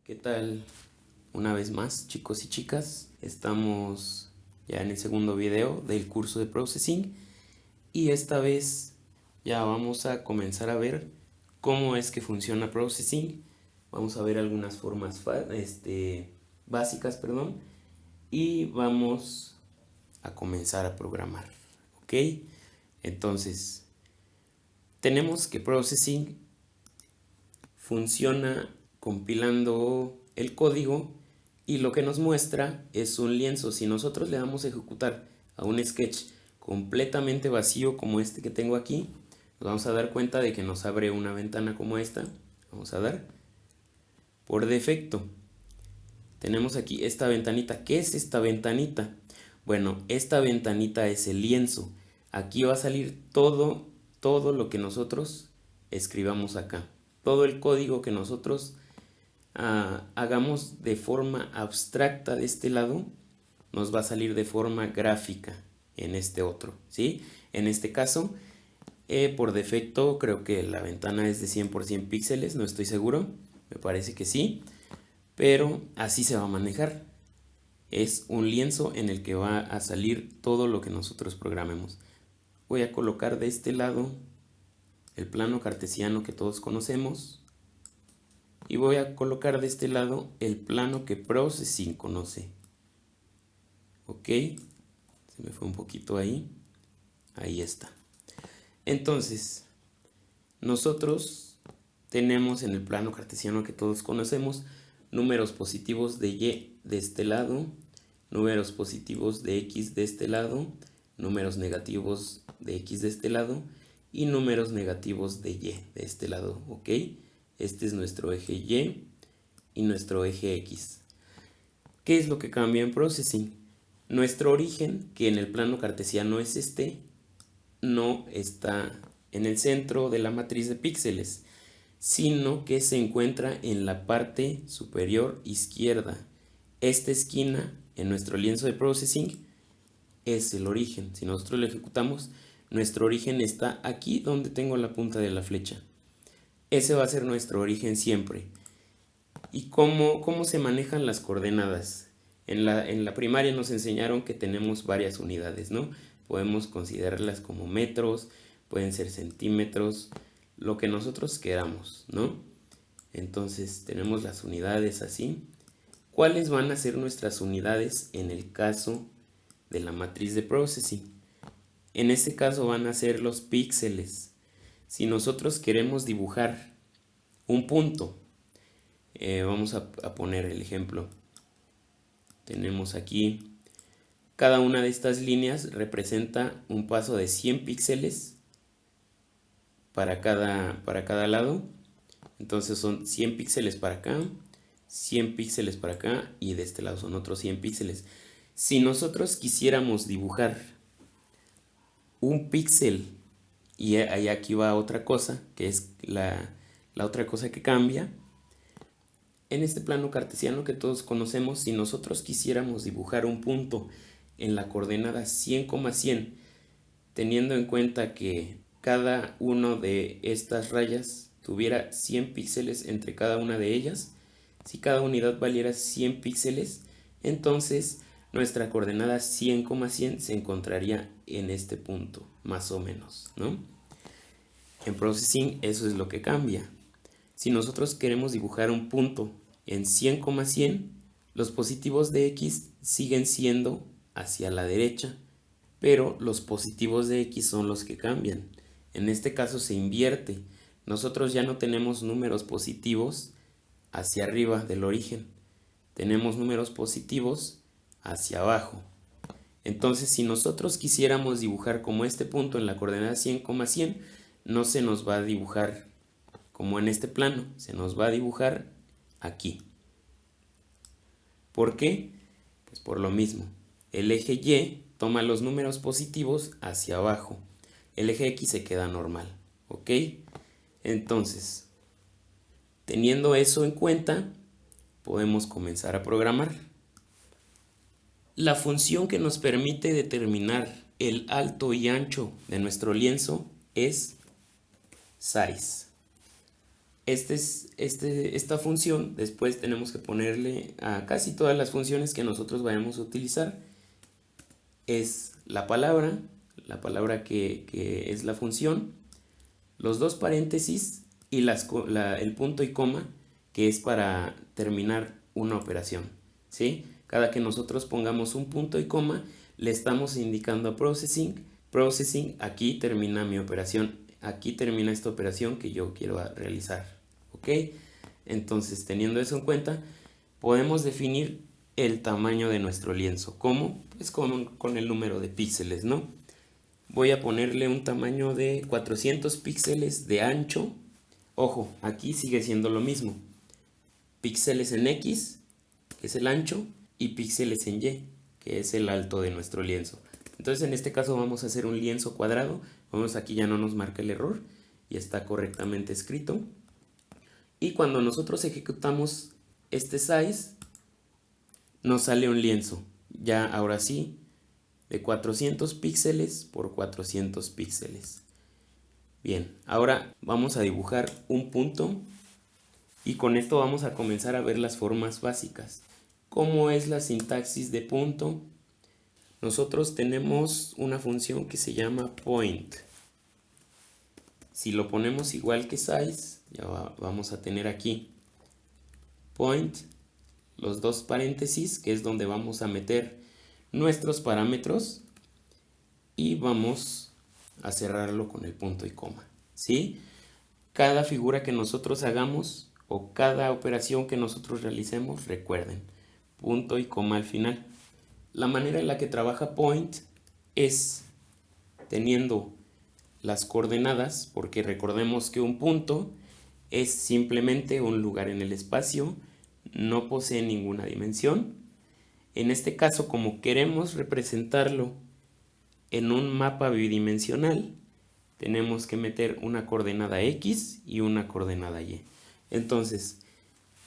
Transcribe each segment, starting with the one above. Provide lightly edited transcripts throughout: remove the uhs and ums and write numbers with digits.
¿Qué tal? Una vez más, chicos y chicas, estamos ya en el segundo video del curso de Processing y esta vez ya vamos a comenzar a ver cómo es que funciona Processing. Vamos a ver algunas formas básicas, y vamos a comenzar a programar, ¿ok? Entonces, tenemos que Processing funciona compilando el código y lo que nos muestra es un lienzo. Si nosotros le damos a ejecutar a un sketch completamente vacío como este que tengo aquí, nos vamos a dar cuenta de que nos abre una ventana como esta. Vamos a dar por defecto. Tenemos aquí esta ventanita. ¿Qué es esta ventanita? Bueno, esta ventanita es el lienzo. Aquí va a salir todo lo que nosotros escribamos acá. Todo el código que nosotros hagamos de forma abstracta de este lado, nos va a salir de forma gráfica en este otro, ¿sí? En este caso, por defecto, creo que la ventana es de 100% píxeles, no estoy seguro, me parece que sí, pero así se va a manejar. Es un lienzo en el que va a salir todo lo que nosotros programemos. Voy a colocar de este lado el plano cartesiano que todos conocemos. Y voy a colocar de este lado el plano que Processing conoce. Ok, se me fue un poquito ahí. Ahí está. Entonces, nosotros tenemos en el plano cartesiano que todos conocemos números positivos de y de este lado, números positivos de x de este lado, números negativos de x de este lado y números negativos de y de este lado. Ok. Este es nuestro eje Y y nuestro eje X. ¿Qué es lo que cambia en Processing? Nuestro origen, que en el plano cartesiano es este, no está en el centro de la matriz de píxeles, sino que se encuentra en la parte superior izquierda. Esta esquina en nuestro lienzo de Processing es el origen. Si nosotros lo ejecutamos, nuestro origen está aquí donde tengo la punta de la flecha. Ese va a ser nuestro origen siempre. ¿Y cómo se manejan las coordenadas? En la primaria nos enseñaron que tenemos varias unidades, ¿no? Podemos considerarlas como metros, pueden ser centímetros, lo que nosotros queramos, ¿no? Entonces tenemos las unidades así. ¿Cuáles van a ser nuestras unidades en el caso de la matriz de Processing? En este caso van a ser los píxeles. Si nosotros queremos dibujar un punto, vamos a poner el ejemplo. Tenemos aquí, cada una de estas líneas representa un paso de 100 píxeles para cada lado. Entonces son 100 píxeles para acá, 100 píxeles para acá y de este lado son otros 100 píxeles. Si nosotros quisiéramos dibujar un píxel, y ahí aquí va otra cosa, que es la otra cosa que cambia. En este plano cartesiano que todos conocemos, si nosotros quisiéramos dibujar un punto en la coordenada 100,100, teniendo en cuenta que cada una de estas rayas tuviera 100 píxeles entre cada una de ellas, si cada unidad valiera 100 píxeles, entonces nuestra coordenada 100,100 se encontraría en este punto, más o menos, ¿no? En Processing eso es lo que cambia. Si nosotros queremos dibujar un punto en 100,100, los positivos de x siguen siendo hacia la derecha, pero los positivos de x son los que cambian. En este caso se invierte. Nosotros ya no tenemos números positivos hacia arriba del origen. Tenemos números positivos hacia abajo. Entonces, si nosotros quisiéramos dibujar como este punto en la coordenada 100,100, no se nos va a dibujar como en este plano, se nos va a dibujar aquí. ¿Por qué? Pues por lo mismo. El eje Y toma los números positivos hacia abajo. El eje X se queda normal, ¿ok? Entonces, teniendo eso en cuenta, podemos comenzar a programar. La función que nos permite determinar el alto y ancho de nuestro lienzo es size. Esta función después tenemos que ponerle a casi todas las funciones que nosotros vayamos a utilizar. Es la palabra que es la función, los dos paréntesis y el punto y coma, que es para terminar una operación, ¿sí? Cada que nosotros pongamos un punto y coma, le estamos indicando a processing, aquí termina mi operación, aquí termina esta operación que yo quiero realizar, ¿ok? Entonces, teniendo eso en cuenta, podemos definir el tamaño de nuestro lienzo. ¿Cómo? Pues con el número de píxeles, ¿no? Voy a ponerle un tamaño de 400 píxeles de ancho. Ojo, aquí sigue siendo lo mismo. Píxeles en X, que es el ancho, y píxeles en Y, que es el alto de nuestro lienzo. Entonces en este caso vamos a hacer un lienzo cuadrado. Vamos, aquí ya no nos marca el error y está correctamente escrito. Y cuando nosotros ejecutamos este size, nos sale un lienzo. Ya ahora sí, de 400 píxeles por 400 píxeles. Bien, ahora vamos a dibujar un punto y con esto vamos a comenzar a ver las formas básicas. ¿Cómo es la sintaxis de punto? Nosotros tenemos una función que se llama point. Si lo ponemos igual que size, ya vamos a tener aquí point, los dos paréntesis, que es donde vamos a meter nuestros parámetros, y vamos a cerrarlo con el punto y coma, ¿sí? Cada figura que nosotros hagamos o cada operación que nosotros realicemos, recuerden, punto y coma al final. La manera en la que trabaja point es teniendo las coordenadas, porque recordemos que un punto es simplemente un lugar en el espacio, no posee ninguna dimensión. En este caso, como queremos representarlo en un mapa bidimensional, tenemos que meter una coordenada X y una coordenada Y. Entonces,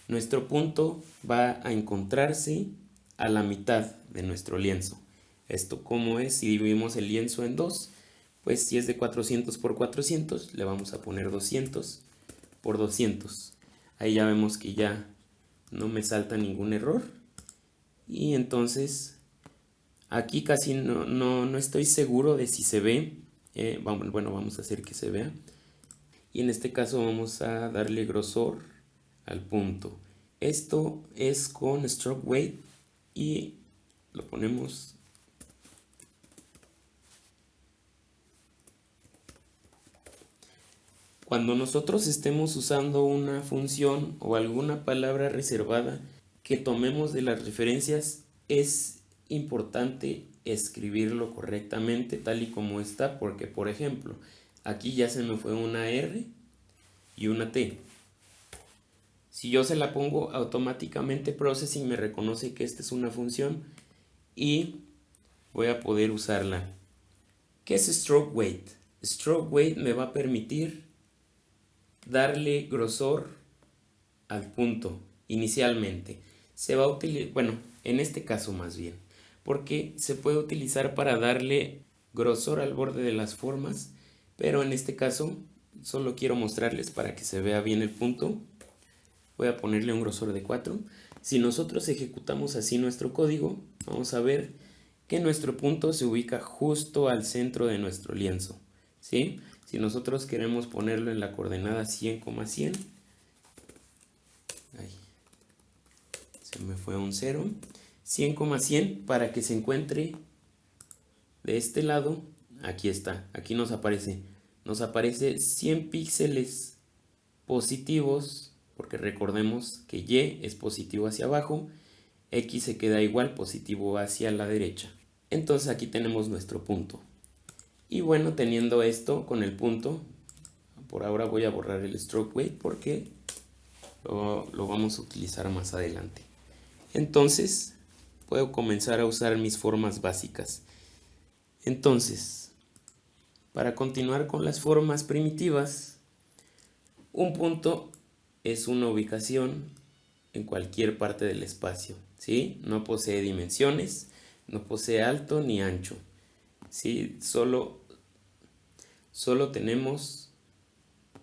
nuestro punto va a encontrarse a la mitad de nuestro lienzo. ¿Esto cómo es? Si dividimos el lienzo en dos, pues si es de 400 por 400, le vamos a poner 200 por 200. Ahí ya vemos que ya no me salta ningún error. Y entonces, aquí casi no estoy seguro de si se ve. Bueno, vamos a hacer que se vea. Y en este caso vamos a darle grosor al punto. Esto es con stroke weight y lo ponemos cuando nosotros estemos usando una función o alguna palabra reservada que tomemos de las referencias. Es importante escribirlo correctamente tal y como está, porque por ejemplo aquí ya se me fue una R y una T. Si yo se la pongo, automáticamente Processing me reconoce que esta es una función y voy a poder usarla. ¿Qué es Stroke Weight? Stroke Weight me va a permitir darle grosor al punto inicialmente. Se va a utilizar, bueno, en este caso más bien, porque se puede utilizar para darle grosor al borde de las formas, pero en este caso solo quiero mostrarles para que se vea bien el punto. Voy a ponerle un grosor de 4. Si nosotros ejecutamos así nuestro código, vamos a ver que nuestro punto se ubica justo al centro de nuestro lienzo, ¿sí? Si nosotros queremos ponerlo en la coordenada 100,100, ahí, se me fue un 0, 100,100, para que se encuentre de este lado, aquí está, aquí nos aparece 100 píxeles positivos, porque recordemos que Y es positivo hacia abajo, X se queda igual, positivo hacia la derecha. Entonces aquí tenemos nuestro punto. Y bueno, teniendo esto con el punto, por ahora voy a borrar el stroke weight porque lo vamos a utilizar más adelante. Entonces puedo comenzar a usar mis formas básicas. Entonces, para continuar con las formas primitivas, un punto es una ubicación en cualquier parte del espacio, ¿sí? No posee dimensiones, no posee alto ni ancho, ¿sí? Solo tenemos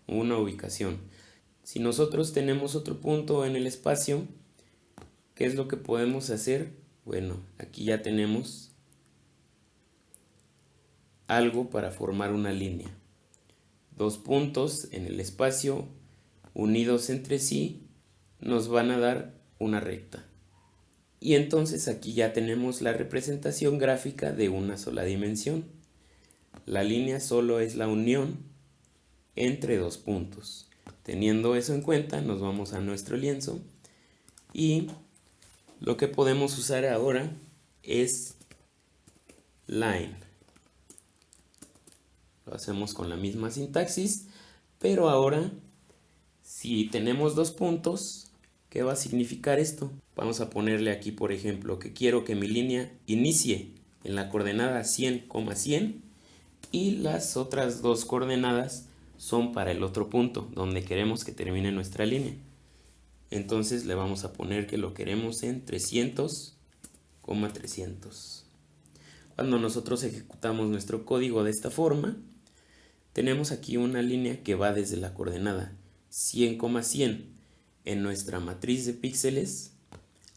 una ubicación. Si nosotros tenemos otro punto en el espacio, ¿qué es lo que podemos hacer? Bueno, aquí ya tenemos algo para formar una línea. Dos puntos en el espacio unidos entre sí nos van a dar una recta. Y entonces aquí ya tenemos la representación gráfica de una sola dimensión. La línea solo es la unión entre dos puntos. Teniendo eso en cuenta, nos vamos a nuestro lienzo y lo que podemos usar ahora es line. Lo hacemos con la misma sintaxis, pero ahora si tenemos dos puntos, ¿qué va a significar esto? Vamos a ponerle aquí, por ejemplo, que quiero que mi línea inicie en la coordenada 100,100 y las otras dos coordenadas son para el otro punto, donde queremos que termine nuestra línea. Entonces le vamos a poner que lo queremos en 300,300. Cuando nosotros ejecutamos nuestro código de esta forma, tenemos aquí una línea que va desde la coordenada 100,100 en nuestra matriz de píxeles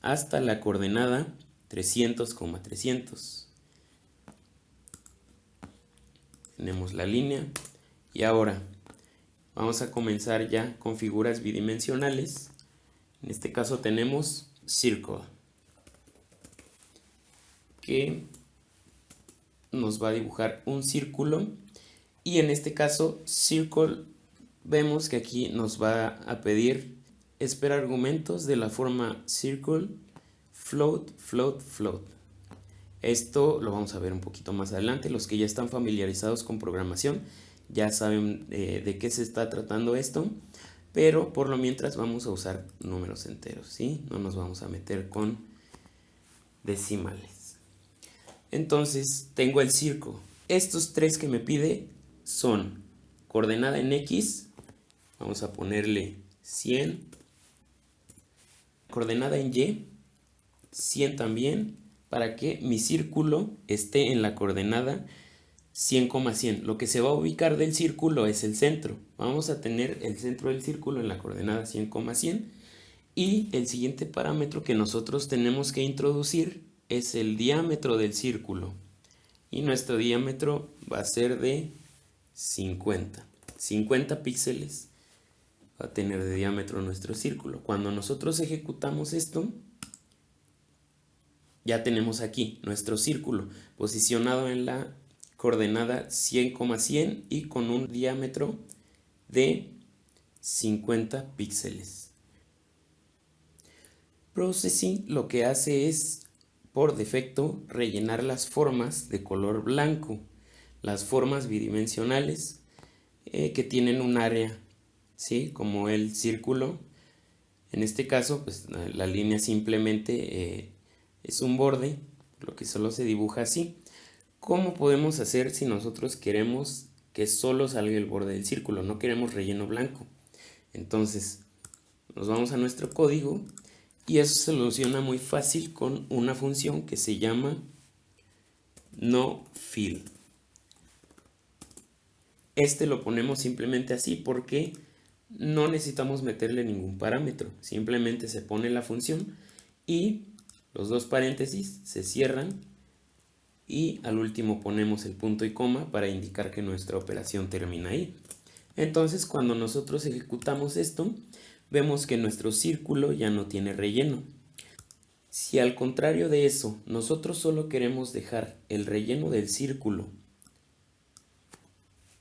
hasta la coordenada 300,300. Tenemos la línea y ahora vamos a comenzar ya con figuras bidimensionales. En este caso tenemos circle, que nos va a dibujar un círculo, y en este caso circle vemos que aquí nos va a pedir esperar argumentos de la forma circle float float float. Esto lo vamos a ver un poquito más adelante. Los que ya están familiarizados con programación ya saben de qué se está tratando esto, pero por lo mientras vamos a usar números enteros, ¿sí? No nos vamos a meter con decimales. Entonces tengo el círculo. Estos tres que me pide son coordenada en X, vamos a ponerle 100, coordenada en Y, 100 también, para que mi círculo esté en la coordenada 100,100. Lo que se va a ubicar del círculo es el centro. Vamos a tener el centro del círculo en la coordenada 100,100 y el siguiente parámetro que nosotros tenemos que introducir es el diámetro del círculo, y nuestro diámetro va a ser de 50 píxeles va a tener de diámetro nuestro círculo. Cuando nosotros ejecutamos esto, ya tenemos aquí nuestro círculo posicionado en la coordenada 100,100 y con un diámetro de 50 píxeles. Processing lo que hace es, por defecto, rellenar las formas de color blanco, las formas bidimensionales que tienen un área, ¿sí? Como el círculo. En este caso, pues la línea simplemente es un borde, lo que solo se dibuja así. ¿Cómo podemos hacer si nosotros queremos que solo salga el borde del círculo? No queremos relleno blanco. Entonces, nos vamos a nuestro código y eso se soluciona muy fácil con una función que se llama noFill. Este lo ponemos simplemente así porque no necesitamos meterle ningún parámetro. Simplemente se pone la función y los dos paréntesis se cierran y al último ponemos el punto y coma para indicar que nuestra operación termina ahí. Entonces, cuando nosotros ejecutamos esto, vemos que nuestro círculo ya no tiene relleno. Si al contrario de eso, nosotros solo queremos dejar el relleno del círculo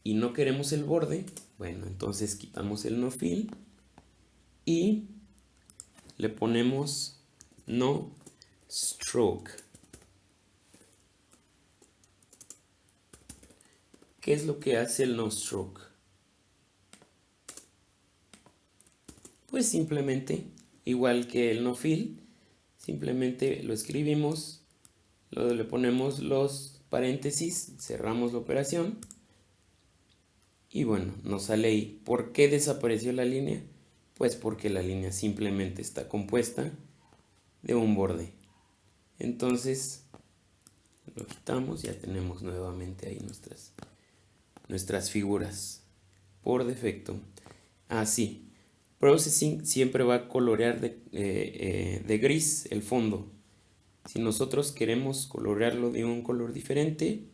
y no queremos el borde, bueno, entonces quitamos el noFill y le ponemos noStroke. ¿Qué es lo que hace el noStroke? Pues simplemente, igual que el noFill, simplemente lo escribimos, le ponemos los paréntesis, cerramos la operación y bueno, nos sale ahí. ¿Por qué desapareció la línea? Pues porque la línea simplemente está compuesta de un borde. Entonces lo quitamos, ya tenemos nuevamente ahí nuestras figuras por defecto. Así, Processing siempre va a colorear de gris el fondo. Si nosotros queremos colorearlo de un color diferente,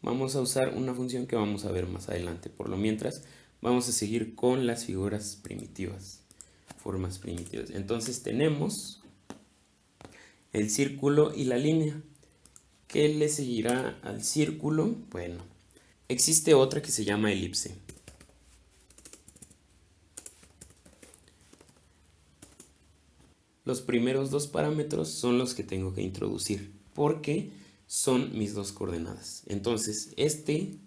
vamos a usar una función que vamos a ver más adelante. Por lo mientras, vamos a seguir con las figuras primitivas, formas primitivas. Entonces tenemos el círculo y la línea. ¿Qué le seguirá al círculo? Bueno, existe otra que se llama elipse. Los primeros dos parámetros son los que tengo que introducir porque son mis dos coordenadas. Entonces,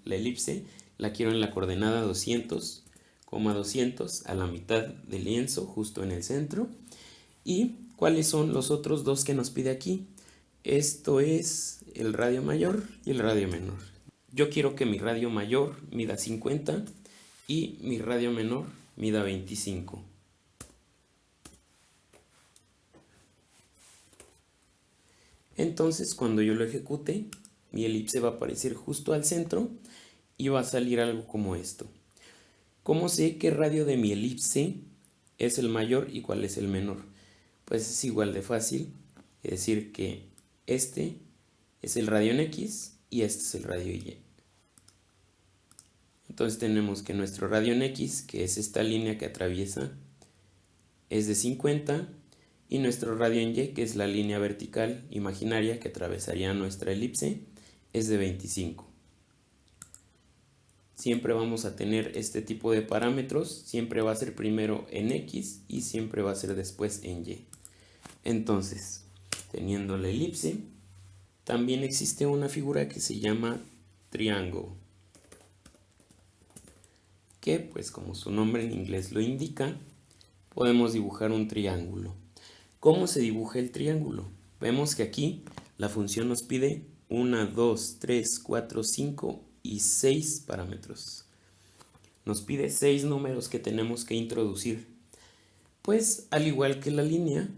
la elipse, la quiero en la coordenada 200, 200 a la mitad del lienzo, justo en el centro. ¿Y cuáles son los otros dos que nos pide aquí? Esto es el radio mayor y el radio menor. Yo quiero que mi radio mayor mida 50 y mi radio menor mida 25. Entonces, cuando yo lo ejecute, mi elipse va a aparecer justo al centro y va a salir algo como esto. ¿Cómo sé qué radio de mi elipse es el mayor y cuál es el menor? Pues es igual de fácil, es decir que este es el radio en X y este es el radio Y. Entonces tenemos que nuestro radio en X, que es esta línea que atraviesa, es de 50, y nuestro radio en Y, que es la línea vertical imaginaria que atravesaría nuestra elipse, es de 25. Siempre vamos a tener este tipo de parámetros, siempre va a ser primero en X y siempre va a ser después en Y. Entonces, teniendo la elipse, también existe una figura que se llama triángulo, que pues como su nombre en inglés lo indica, podemos dibujar un triángulo. ¿Cómo se dibuja el triángulo? Vemos que aquí la función nos pide 1, 2, 3, 4, 5 y 6 parámetros. Nos pide 6 números que tenemos que introducir. Pues al igual que la línea,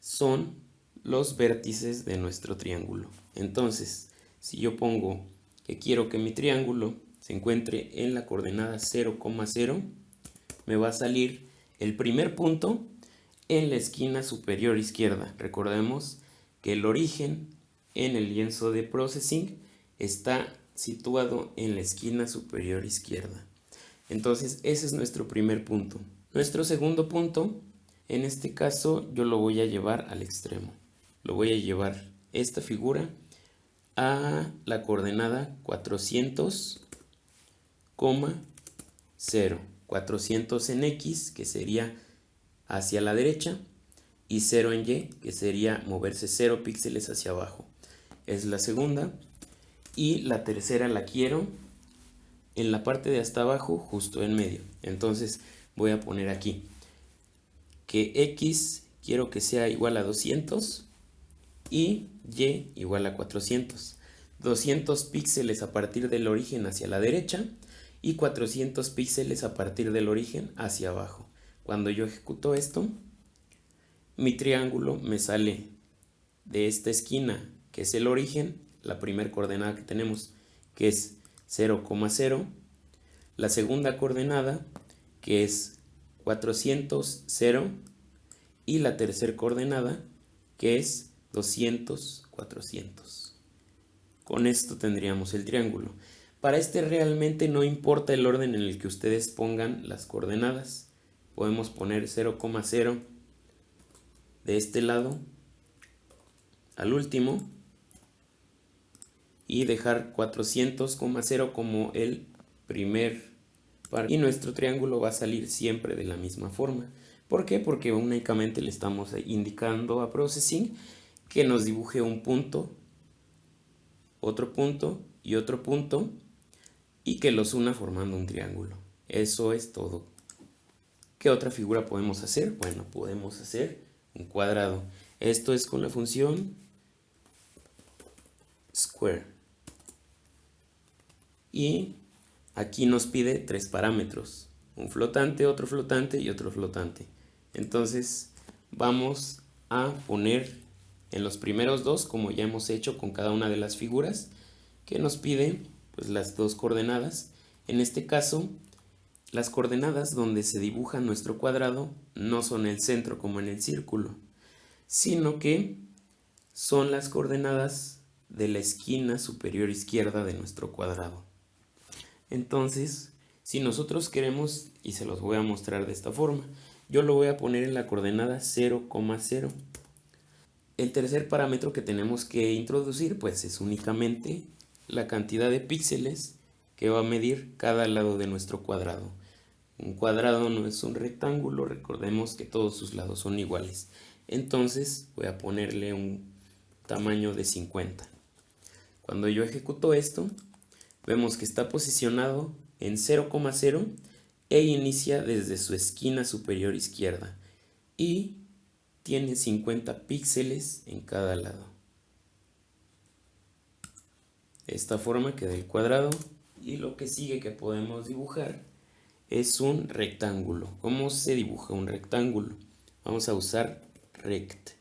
son los vértices de nuestro triángulo. Entonces, si yo pongo que quiero que mi triángulo se encuentre en la coordenada 0,0, me va a salir el primer punto en la esquina superior izquierda. Recordemos que el origen en el lienzo de processing está situado en la esquina superior izquierda. Entonces ese es nuestro primer punto. Nuestro segundo punto, en este caso yo lo voy a llevar al extremo. Lo voy a llevar esta figura a la coordenada 400, 0. 400 en X, que sería hacia la derecha, y 0 en Y, que sería moverse 0 píxeles hacia abajo. Es la segunda. Y la tercera la quiero en la parte de hasta abajo, justo en medio. Entonces voy a poner aquí que X quiero que sea igual a 200 y Y igual a 400. 200 píxeles a partir del origen hacia la derecha y 400 píxeles a partir del origen hacia abajo. Cuando yo ejecuto esto, mi triángulo me sale de esta esquina, que es el origen, la primera coordenada que tenemos, que es 0,0, la segunda coordenada, que es 400, 0, y la tercera coordenada, que es 200, 400. Con esto tendríamos el triángulo. Para este realmente no importa el orden en el que ustedes pongan las coordenadas. Podemos poner 0,0 de este lado al último y dejar 400,0 como el primer par, y nuestro triángulo va a salir siempre de la misma forma. ¿Por qué? Porque únicamente le estamos indicando a Processing que nos dibuje un punto, otro punto y otro punto, y que los una formando un triángulo. Eso es todo. ¿Qué otra figura podemos hacer? Bueno, podemos hacer un cuadrado. Esto es con la función square. Y aquí nos pide 3 parámetros. Un flotante, otro flotante y otro flotante. Entonces vamos a poner en los primeros dos, como ya hemos hecho con cada una de las figuras, que nos pide pues las dos coordenadas. En este caso, Las coordenadas donde se dibuja nuestro cuadrado no son el centro como en el círculo, sino que son las coordenadas de la esquina superior izquierda de nuestro cuadrado. Entonces, si nosotros queremos, y se los voy a mostrar de esta forma, yo lo voy a poner en la coordenada 0,0. El tercer parámetro que tenemos que introducir pues es únicamente la cantidad de píxeles que va a medir cada lado de nuestro cuadrado. Un cuadrado no es un rectángulo, recordemos que todos sus lados son iguales. Entonces voy a ponerle un tamaño de 50. Cuando yo ejecuto esto, vemos que está posicionado en 0,0 e inicia desde su esquina superior izquierda y tiene 50 píxeles en cada lado. De esta forma queda el cuadrado y lo que sigue que podemos dibujar es un rectángulo. ¿Cómo se dibuja un rectángulo? Vamos a usar rect.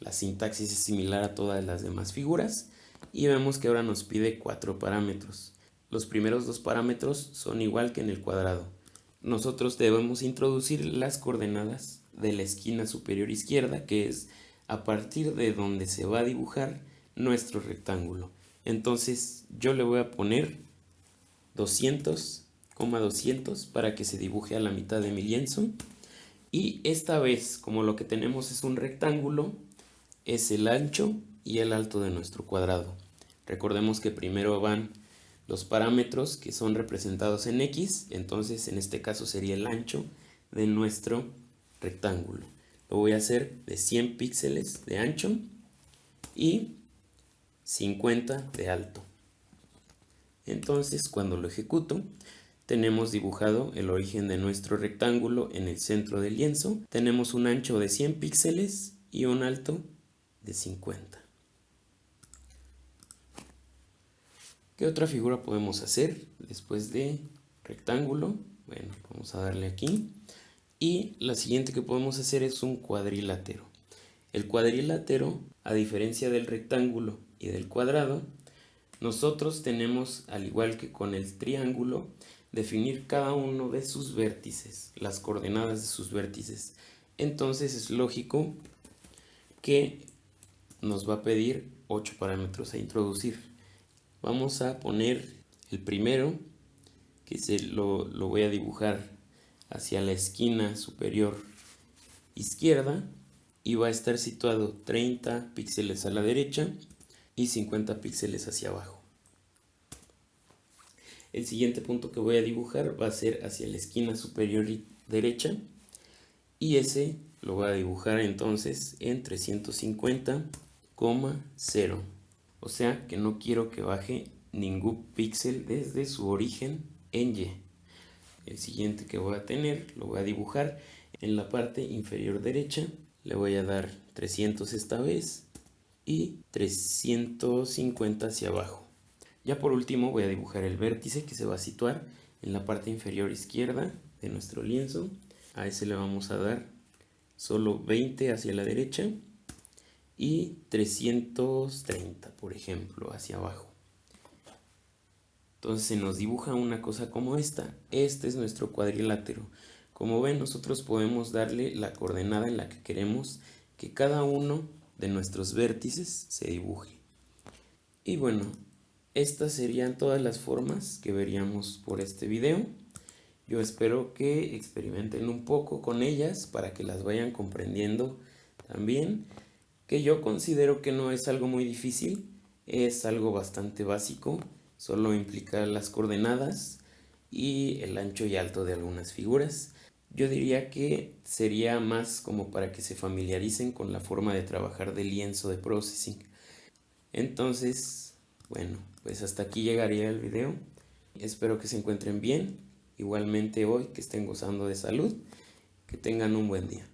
La sintaxis es similar a todas las demás figuras y vemos que ahora nos pide 4 parámetros. Los primeros 2 parámetros son igual que en el cuadrado. Nosotros debemos introducir las coordenadas de la esquina superior izquierda, que es a partir de donde se va a dibujar nuestro rectángulo. Entonces yo le voy a poner 200,200 para que se dibuje a la mitad de mi lienzo. Y esta vez, como lo que tenemos es un rectángulo, es el ancho y el alto de nuestro cuadrado. Recordemos que primero van los parámetros que son representados en X, entonces en este caso sería el ancho de nuestro rectángulo. Lo voy a hacer de 100 píxeles de ancho y 50 de alto. Entonces cuando lo ejecuto, tenemos dibujado el origen de nuestro rectángulo en el centro del lienzo. Tenemos un ancho de 100 píxeles y un alto de 50. ¿Qué otra figura podemos hacer después de rectángulo? Bueno, vamos a darle aquí. Y la siguiente que podemos hacer es un cuadrilátero. El cuadrilátero, a diferencia del rectángulo y del cuadrado, nosotros tenemos, al igual que con el triángulo, definir cada uno de sus vértices, las coordenadas de sus vértices. Entonces es lógico que nos va a pedir 8 parámetros a introducir. Vamos a poner el primero, que lo voy a dibujar hacia la esquina superior izquierda y va a estar situado 30 píxeles a la derecha y 50 píxeles hacia abajo. El siguiente punto que voy a dibujar va a ser hacia la esquina superior derecha y ese lo voy a dibujar entonces en 350,0. O sea que no quiero que baje ningún píxel desde su origen en Y. El siguiente que voy a tener lo voy a dibujar en la parte inferior derecha. Le voy a dar 300 esta vez y 350 hacia abajo. Ya por último voy a dibujar el vértice que se va a situar en la parte inferior izquierda de nuestro lienzo. A ese le vamos a dar solo 20 hacia la derecha y 330, por ejemplo, hacia abajo. Entonces se nos dibuja una cosa como esta. Este es nuestro cuadrilátero. Como ven, nosotros podemos darle la coordenada en la que queremos que cada uno de nuestros vértices se dibuje. Y bueno, estas serían todas las formas que veríamos por este video. Yo espero que experimenten un poco con ellas para que las vayan comprendiendo también, que yo considero que no es algo muy difícil, es algo bastante básico, solo implica las coordenadas y el ancho y alto de algunas figuras. Yo diría que sería más como para que se familiaricen con la forma de trabajar del lienzo de processing. Entonces, bueno, pues hasta aquí llegaría el video. Espero que se encuentren bien. Igualmente hoy que estén gozando de salud. Que tengan un buen día.